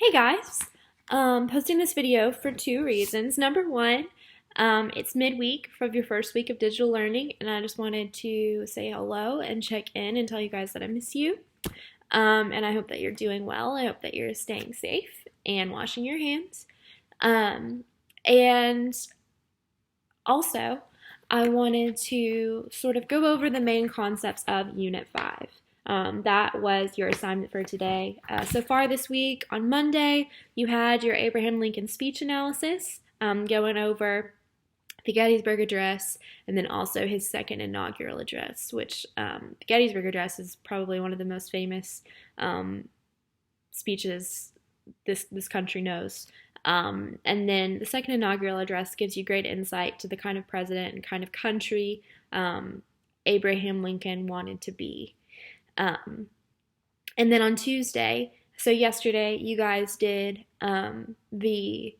Hey guys, posting this video for two reasons. Number one, it's midweek of your first week of digital learning, and I just wanted to say hello and check in and tell you guys that I miss you. And I hope that you're doing well. I hope that you're staying safe and washing your hands. And also, I wanted to sort of go over the main concepts of Unit 5. That was your assignment for today. So far this week, on Monday, you had your Abraham Lincoln speech analysis, going over the Gettysburg Address, and then also his second inaugural address, which the Gettysburg Address is probably one of the most famous speeches this country knows. And then the second inaugural address gives you great insight to the kind of president and kind of country Abraham Lincoln wanted to be. And then on Tuesday, so yesterday, you guys did the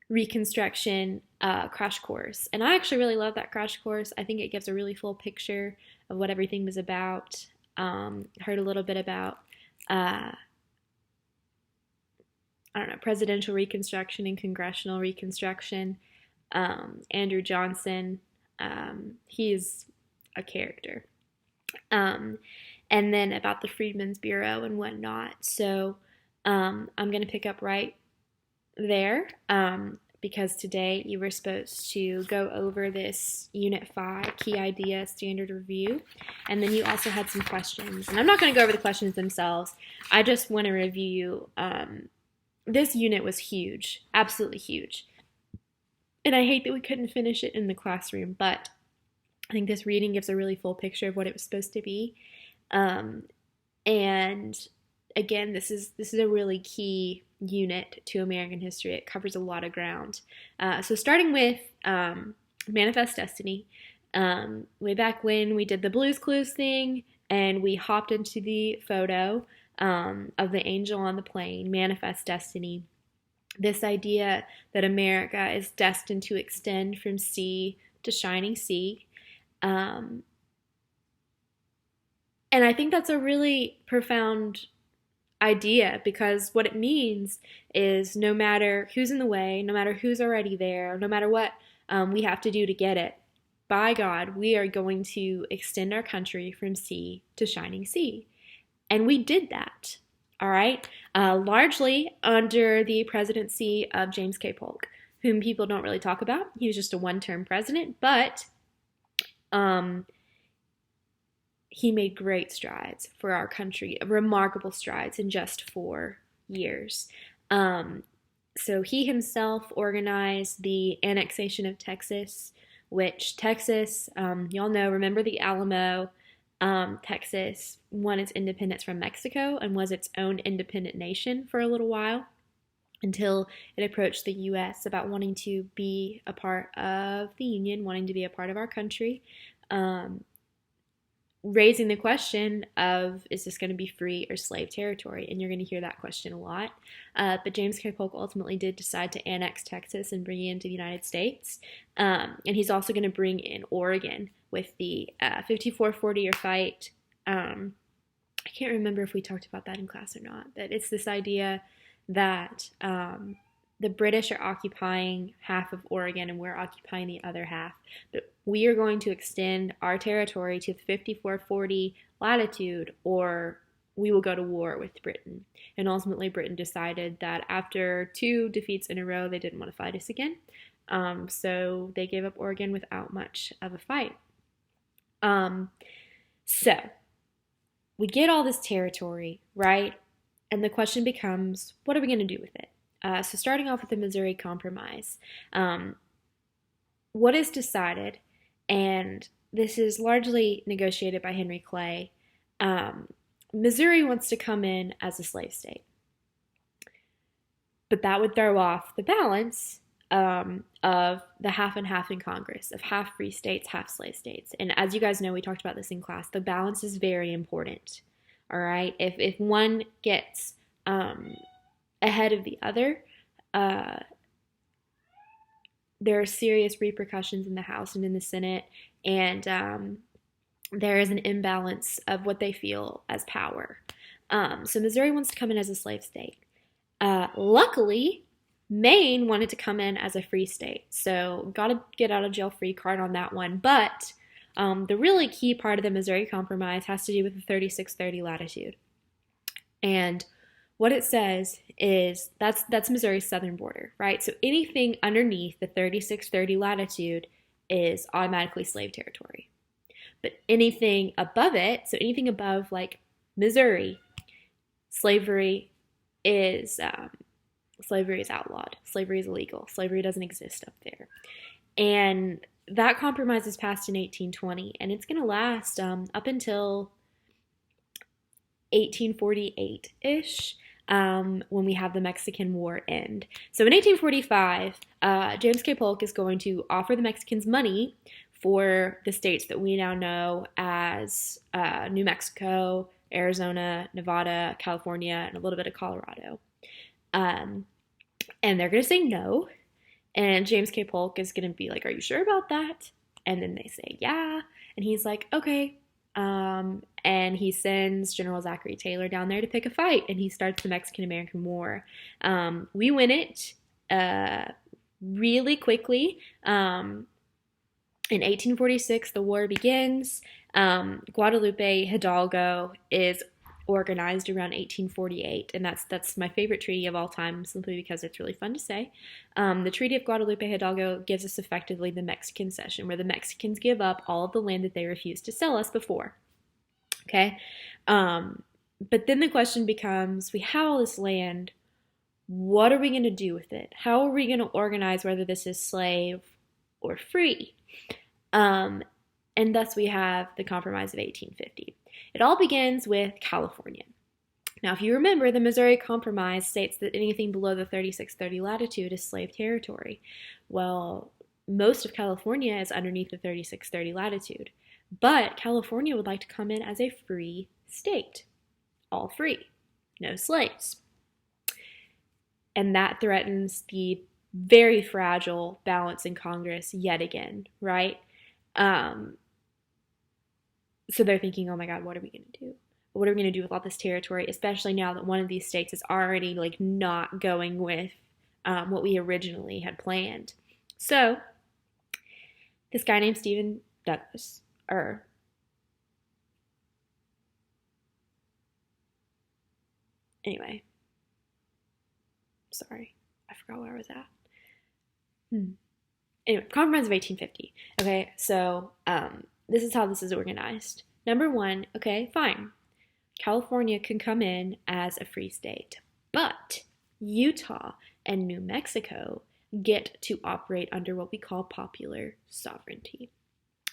Reconstruction crash course. And I actually really love that crash course. I think it gives a really full picture of what everything was about. Heard a little bit about, presidential Reconstruction and congressional Reconstruction. Andrew Johnson, he's a character. And then about the Freedmen's Bureau and whatnot. So I'm going to pick up right there because today you were supposed to go over this Unit 5 Key Idea Standard Review. And then you also had some questions. And I'm not going to go over the questions themselves. I just want to review. This unit was huge, absolutely huge. And I hate that we couldn't finish it in the classroom, but I think this reading gives a really full picture of what it was supposed to be. And again, this is a really key unit to American history. It covers a lot of ground. So starting with Manifest Destiny, way back when we did the Blues Clues thing, and we hopped into the photo of the angel on the plane, Manifest Destiny. This idea that America is destined to extend from sea to shining sea. And I think that's a really profound idea, because what it means is no matter who's in the way, no matter who's already there, no matter what we have to do to get it, by God, we are going to extend our country from sea to shining sea. And we did that, all right, largely under the presidency of James K. Polk, whom people don't really talk about. He was just a one-term president, but he made great strides for our country, remarkable strides in just 4 years. So he himself organized the annexation of Texas, which Texas, y'all know, remember the Alamo? Texas won its independence from Mexico and was its own independent nation for a little while until it approached the U.S. about wanting to be a part of the Union, wanting to be a part of our country, raising the question of, is this going to be free or slave territory? And you're going to hear that question a lot. But James K. Polk ultimately did decide to annex Texas and bring it into the United States. And he's also going to bring in Oregon with the 54-40-year fight. I can't remember if we talked about that in class or not, but it's this idea that the British are occupying half of Oregon and we're occupying the other half. But we are going to extend our territory to the 54-40 latitude, or we will go to war with Britain. And ultimately, Britain decided that after 2 defeats in a row, they didn't want to fight us again. So they gave up Oregon without much of a fight. So we get all this territory, right? And the question becomes, what are we going to do with it? So starting off with the Missouri Compromise, what is decided, and this is largely negotiated by Henry Clay, Missouri wants to come in as a slave state. But that would throw off the balance of the half and half in Congress, of half free states, half slave states. And as you guys know, we talked about this in class, the balance is very important, all right? If one gets ahead of the other, there are serious repercussions in the House and in the Senate, and there is an imbalance of what they feel as power. So Missouri wants to come in as a slave state. Luckily, Maine wanted to come in as a free state, so got a get out of jail free card on that one. But the really key part of the Missouri Compromise has to do with the 3630 latitude. And what it says is that's Missouri's southern border, right? So anything underneath the 3630 latitude is automatically slave territory. But anything above it, so anything above like Missouri, slavery is outlawed. Slavery is illegal. Slavery doesn't exist up there. And that compromise is passed in 1820, and it's going to last up until 1848-ish, when we have the Mexican War end. So in 1845, James K. Polk is going to offer the Mexicans money for the states that we now know as New Mexico, Arizona, Nevada, California, and a little bit of Colorado. And they're going to say no. And James K. Polk is going to be like, are you sure about that? And then they say, yeah. And he's like, okay. And he sends General Zachary Taylor down there to pick a fight. And he starts the Mexican-American War. We win it really quickly. In 1846, the war begins. Guadalupe Hidalgo is organized around 1848, and that's my favorite treaty of all time, simply because it's really fun to say. The Treaty of Guadalupe Hidalgo gives us effectively the Mexican cession, where the Mexicans give up all of the land that they refused to sell us before. Okay? But then the question becomes, we have all this land, what are we going to do with it? How are we going to organize whether this is slave or free? And thus we have the Compromise of 1850. It all begins with California. Now, if you remember, the Missouri Compromise states that anything below the 3630 latitude is slave territory. Well, most of California is underneath the 3630 latitude, but California would like to come in as a free state. All free. No slaves. And that threatens the very fragile balance in Congress yet again, right? So they're thinking, oh my God, what are we going to do? What are we going to do with all this territory, especially now that one of these states is already like not going with what we originally had planned? So this guy named Stephen Douglas, anyway, sorry, I forgot where I was at. Anyway, Compromise of 1850. Okay, so this is how this is organized. Number one, okay, fine. California can come in as a free state, but Utah and New Mexico get to operate under what we call popular sovereignty.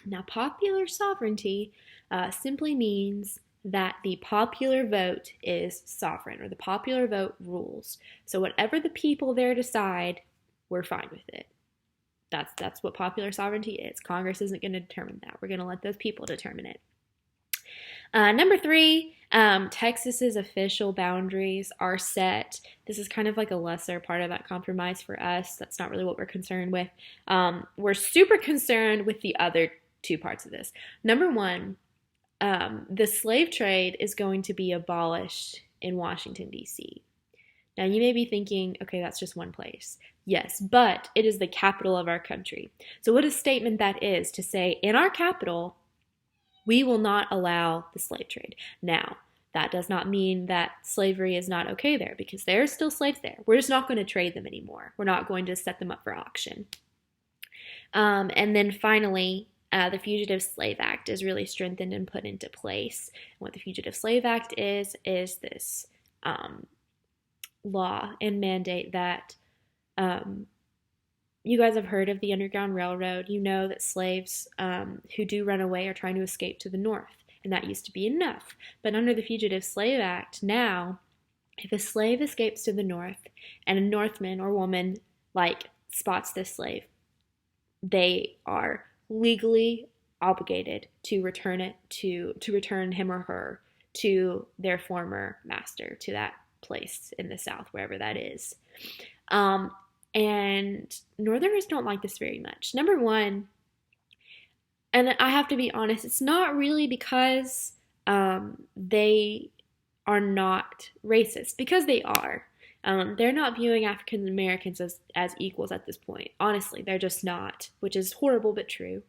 Now, popular sovereignty simply means that the popular vote is sovereign, or the popular vote rules. So whatever the people there decide, we're fine with it. That's what popular sovereignty is. Congress isn't going to determine that. We're going to let those people determine it. Number three, Texas's official boundaries are set. This is kind of like a lesser part of that compromise for us. That's not really what we're concerned with. We're super concerned with the other two parts of this. Number one, the slave trade is going to be abolished in Washington, D.C. Now, you may be thinking, okay, that's just one place. Yes, but it is the capital of our country. So what a statement that is to say, in our capital, we will not allow the slave trade. Now, that does not mean that slavery is not okay there, because there are still slaves there. We're just not going to trade them anymore. We're not going to set them up for auction. And then finally, the Fugitive Slave Act is really strengthened and put into place. And what the Fugitive Slave Act is this law and mandate that you guys have heard of the Underground Railroad. You know that slaves who do run away are trying to escape to the north, and that used to be enough. But under the Fugitive Slave Act now, if a slave escapes to the north and a Northman or woman spots this slave, they are legally obligated to return him or her to their former master, to that place in the South, wherever that is. And Northerners don't like this very much. Number one, and I have to be honest, it's not really because they are not racist, because they are. They're not viewing African Americans as equals at this point. Honestly, they're just not, which is horrible but true.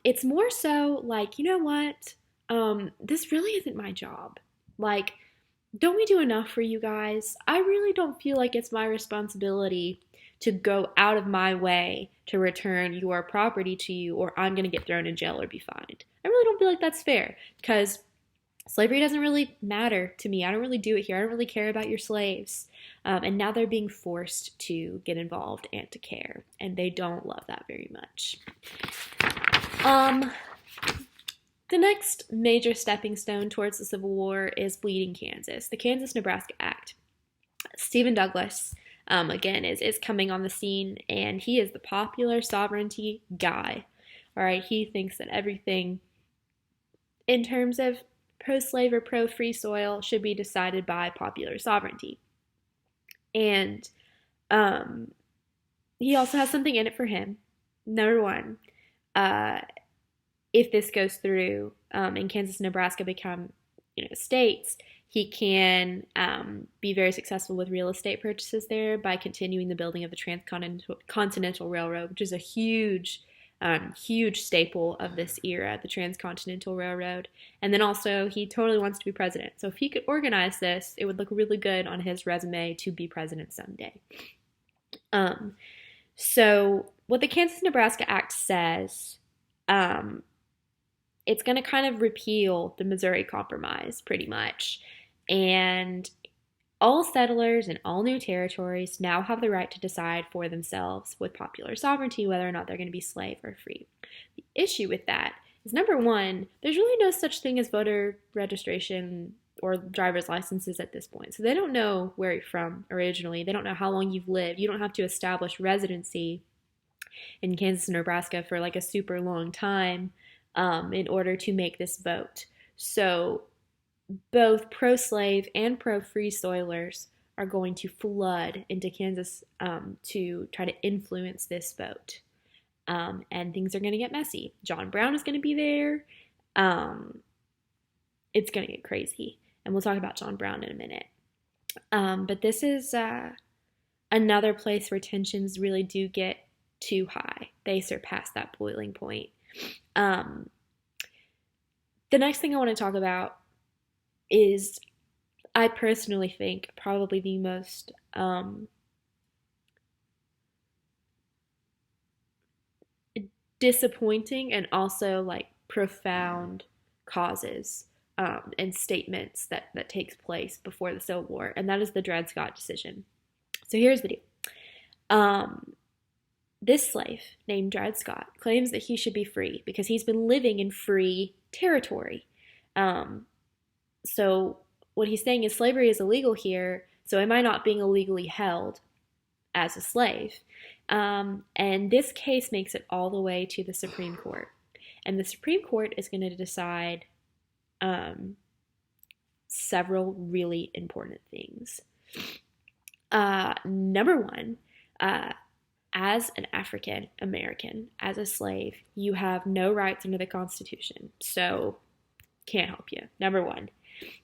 It's more so like, you know what? This really isn't my job. Like, don't we do enough for you guys? I really don't feel like it's my responsibility to go out of my way to return your property to you, or I'm going to get thrown in jail or be fined. I really don't feel like that's fair because slavery doesn't really matter to me. I don't really do it here. I don't really care about your slaves. And now they're being forced to get involved and to care, and they don't love that very much. The next major stepping stone towards the Civil War is Bleeding Kansas, the Kansas-Nebraska Act. Stephen Douglas, again, is coming on the scene, and he is the popular sovereignty guy. All right, he thinks that everything in terms of pro-slave or pro-free soil should be decided by popular sovereignty. And he also has something in it for him. Number one, if this goes through and Kansas and Nebraska become, states, he can be very successful with real estate purchases there by continuing the building of the Transcontinental Railroad, which is a huge staple of this era, the Transcontinental Railroad. And then also, he totally wants to be president. So if he could organize this, it would look really good on his resume to be president someday. So what the Kansas-Nebraska Act says, it's going to kind of repeal the Missouri Compromise, pretty much. And all settlers in all new territories now have the right to decide for themselves with popular sovereignty whether or not they're going to be slave or free. The issue with that is, number one, there's really no such thing as voter registration or driver's licenses at this point. So they don't know where you're from originally. They don't know how long you've lived. You don't have to establish residency in Kansas and Nebraska for like a super long time in order to make this vote. So both pro-slave and pro-free soilers are going to flood into Kansas to try to influence this vote. And things are going to get messy. John Brown is going to be there. It's going to get crazy. And we'll talk about John Brown in a minute. But this is another place where tensions really do get too high. They surpass that boiling point. The next thing I want to talk about is, I personally think, probably the most disappointing and also like profound causes and statements that takes place before the Civil War, and that is the Dred Scott decision. So here's the deal. This slave named Dred Scott claims that he should be free because he's been living in free territory. So what he's saying is slavery is illegal here, so am I not being illegally held as a slave? And this case makes it all the way to the Supreme Court. And the Supreme Court is going to decide several really important things. Number one, as an African American, as a slave, you have no rights under the Constitution. So can't help you. Number one,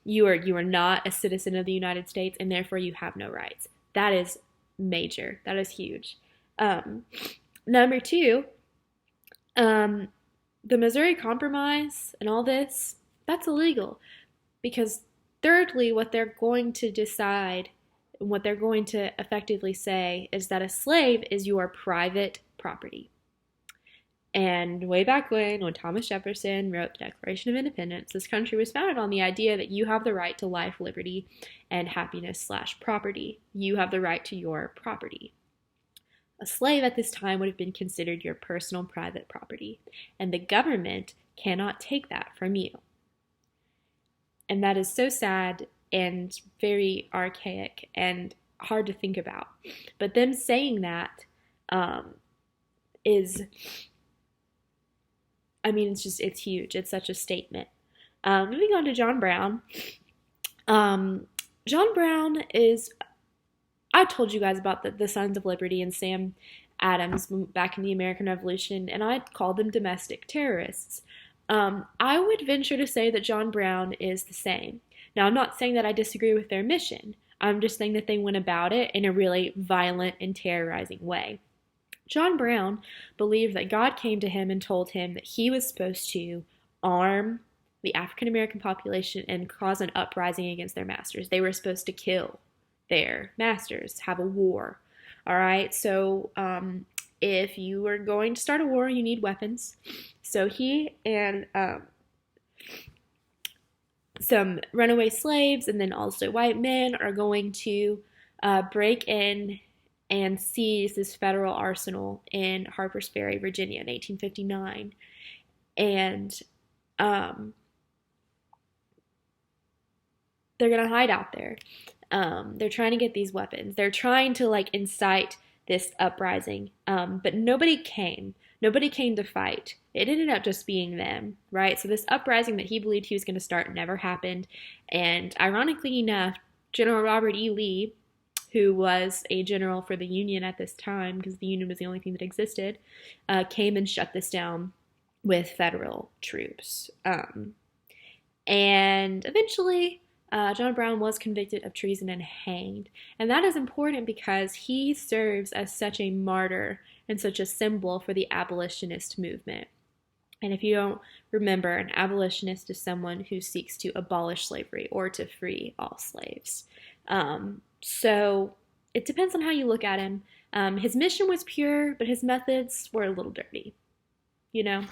you are not a citizen of the United States, and therefore you have no rights. That is major. That is huge. Number two, the Missouri Compromise and all this, that's illegal. Because thirdly, what they're going to decide, what they're going to effectively say, is that a slave is your private property. And way back when Thomas Jefferson wrote the Declaration of Independence, this country was founded on the idea that you have the right to life, liberty, and happiness/property. You have the right to your property. A slave at this time would have been considered your personal private property, and the government cannot take that from you. And that is so sad and very archaic and hard to think about. But them saying that is, it's huge. It's such a statement. Moving on to John Brown. John Brown is, I told you guys about the Sons of Liberty and Sam Adams back in the American Revolution, and I called them domestic terrorists. I would venture to say that John Brown is the same. Now, I'm not saying that I disagree with their mission. I'm just saying that they went about it in a really violent and terrorizing way. John Brown believed that God came to him and told him that he was supposed to arm the African American population and cause an uprising against their masters. They were supposed to kill their masters, have a war. All right, so if you were going to start a war, you need weapons. So he and some runaway slaves and then also white men are going to break in and seize this federal arsenal in Harper's Ferry, Virginia in 1859. And they're going to hide out there. They're trying to get these weapons. They're trying to like incite this uprising, but nobody came. Nobody came to fight. It ended up just being them, right? So this uprising that he believed he was going to start never happened. And ironically enough, General Robert E. Lee, who was a general for the Union at this time, because the Union was the only thing that existed, came and shut this down with federal troops. And eventually, John Brown was convicted of treason and hanged. And that is important because he serves as such a martyr and such a symbol for the abolitionist movement. And if you don't remember, an abolitionist is someone who seeks to abolish slavery or to free all slaves. So it depends on how you look at him. His mission was pure, but his methods were a little dirty, you know?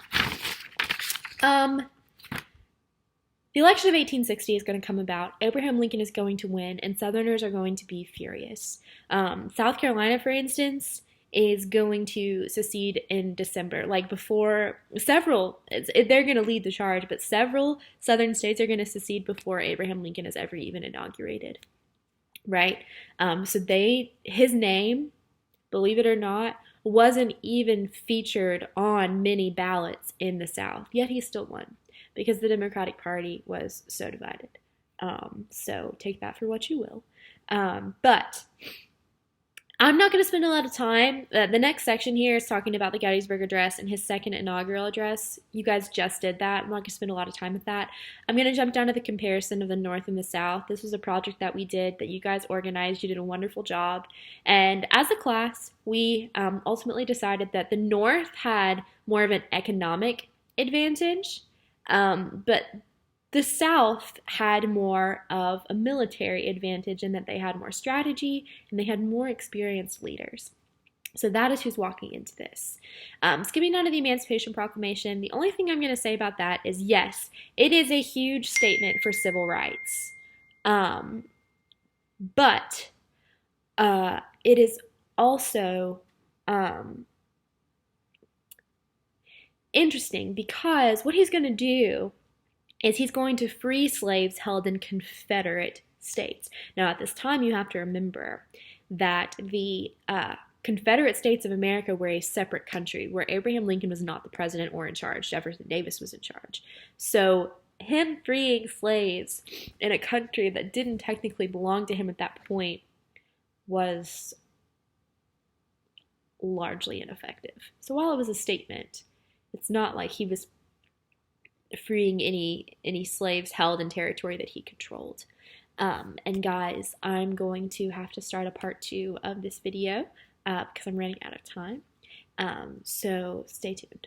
The election of 1860 is going to come about. Abraham Lincoln is going to win, and Southerners are going to be furious. South Carolina, for instance, is going to secede in December. Like before, they're going to lead the charge, but several Southern states are going to secede before Abraham Lincoln is ever even inaugurated. Right? So his name, believe it or not, wasn't even featured on many ballots in the South, yet he still won because the Democratic Party was so divided. So take that for what you will. But I'm not going to spend a lot of time. The next section here is talking about the Gettysburg Address and his second inaugural address. You guys just did that. I'm not going to spend a lot of time with that. I'm going to jump down to the comparison of the North and the South. This was a project that we did that you guys organized. You did a wonderful job. And as a class, we ultimately decided that the North had more of an economic advantage, but the South had more of a military advantage in that they had more strategy and they had more experienced leaders. So that is who's walking into this. Skipping down to the Emancipation Proclamation, the only thing I'm going to say about that is yes, it is a huge statement for civil rights. But it is also interesting because what he's going to do is he's going to free slaves held in Confederate states. Now, at this time, you have to remember that the Confederate States of America were a separate country where Abraham Lincoln was not the president or in charge. Jefferson Davis was in charge. So him freeing slaves in a country that didn't technically belong to him at that point was largely ineffective. So while it was a statement, it's not like he was freeing any slaves held in territory that he controlled. And guys, I'm going to have to start a part 2 of this video because I'm running out of time. So stay tuned.